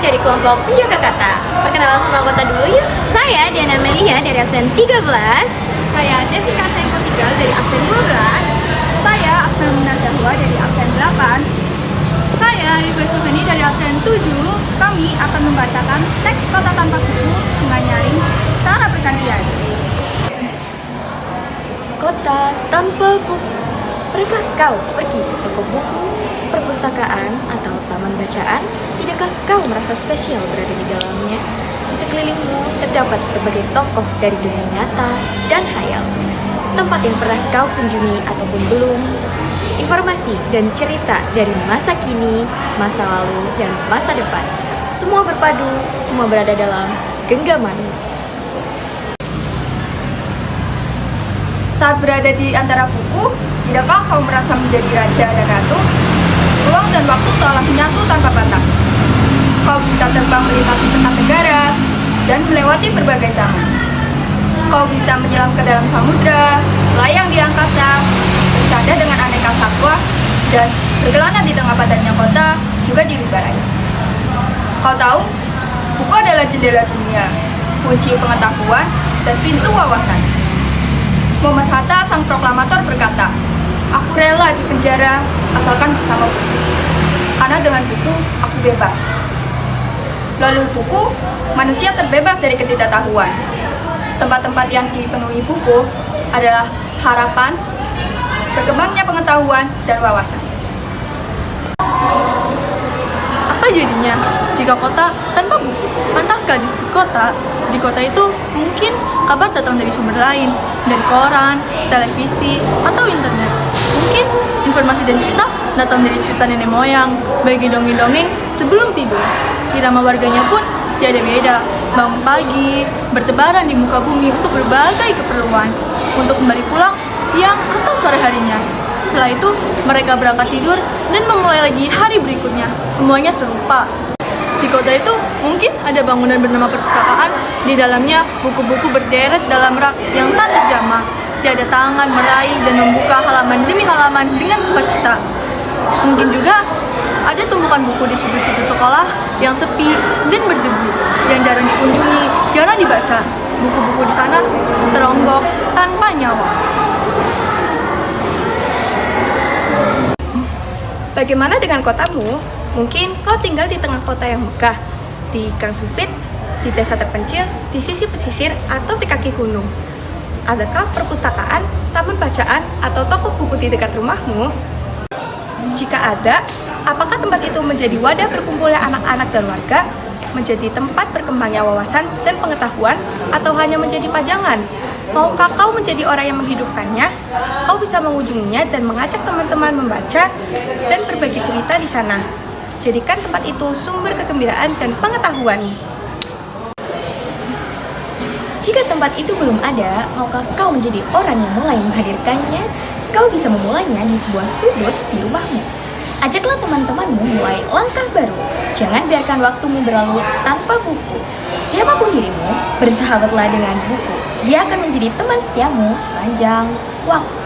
dari kelompok penjaga kata. Perkenalan sama anggota dulu yuk. Saya Diana Melia dari absen 13. Saya Devika Saengko Tigal dari absen 12. Saya Asnal Munazahwa dari absen 8. Saya Rifai Sofeni dari absen 7. Kami akan membacakan teks kota tanpa buku dengan nyaring secara bergantian. Kota tanpa buku. Pernahkah kau pergi ke toko buku, perpustakaan, atau taman bacaan? Tidakkah kau merasa spesial berada di dalamnya? Di sekelilingmu terdapat berbagai tokoh dari dunia nyata dan hayal. Tempat yang pernah kau kunjungi ataupun belum. Informasi dan cerita dari masa kini, masa lalu, dan masa depan. Semua berpadu, semua berada dalam genggamanmu. Saat berada di antara buku, tidakkah kau merasa menjadi raja dan ratu? Ruang dan waktu seolah menyatu tanpa batas. Kau bisa terbang melintasi sekat negara dan melewati berbagai zaman. Kau bisa menyelam ke dalam samudra, layang di angkasa, bercanda dengan aneka satwa, dan berkelana di tengah padatnya kota, juga di rimba raya. Kau tahu, buku adalah jendela dunia, kunci pengetahuan, dan pintu wawasan. Muhammad Hatta, sang proklamator, berkata, "Aku rela di penjara asalkan bersama buku. Karena dengan buku, aku bebas." Melalui buku, manusia terbebas dari ketidaktahuan. Tempat-tempat yang dipenuhi buku adalah harapan, berkembangnya pengetahuan, dan wawasan. Apa jadinya jika kota tanpa buku? Pantaskah disebut kota? Di kota itu mungkin kabar datang dari sumber lain, dari koran, televisi, atau internet. Mungkin informasi dan cerita datang dari cerita nenek moyang, bagi dongeng-dongeng sebelum tidur. Irama warganya pun tiada beda, bangun pagi, bertebaran di muka bumi untuk berbagai keperluan, untuk kembali pulang siang atau sore harinya. Setelah itu, mereka berangkat tidur dan memulai lagi hari berikutnya. Semuanya serupa. Di kota itu mungkin ada bangunan bernama perpustakaan, di dalamnya buku-buku berderet dalam rak yang tak terjamah. Tiada tangan meraih dan membuka halaman demi halaman dengan sukacita. Mungkin juga ada tumpukan buku di sudut-sudut sekolah yang sepi dan berdebu, yang jarang dikunjungi, jarang dibaca. Buku-buku di sana teronggok tanpa nyawa. Bagaimana dengan kotamu? Mungkin kau tinggal di tengah kota yang megah, di gang sempit, di desa terpencil, di sisi pesisir, atau di kaki gunung. Adakah perpustakaan, taman bacaan, atau toko buku di dekat rumahmu? Jika ada, apakah tempat itu menjadi wadah berkumpulnya anak-anak dan warga, menjadi tempat berkembangnya wawasan dan pengetahuan, atau hanya menjadi pajangan? Maukah kau menjadi orang yang menghidupkannya? Kau bisa mengunjunginya dan mengajak teman-teman membaca dan berbagi cerita di sana. Jadikan tempat itu sumber kegembiraan dan pengetahuan. Jika tempat itu belum ada, maukah kau menjadi orang yang mulai menghadirkannya? Kau bisa memulainya di sebuah sudut di rumahmu. Ajaklah teman-temanmu mulai langkah baru. Jangan biarkan waktumu berlalu tanpa buku. Siapapun dirimu, bersahabatlah dengan buku. Dia akan menjadi teman setiamu sepanjang waktu.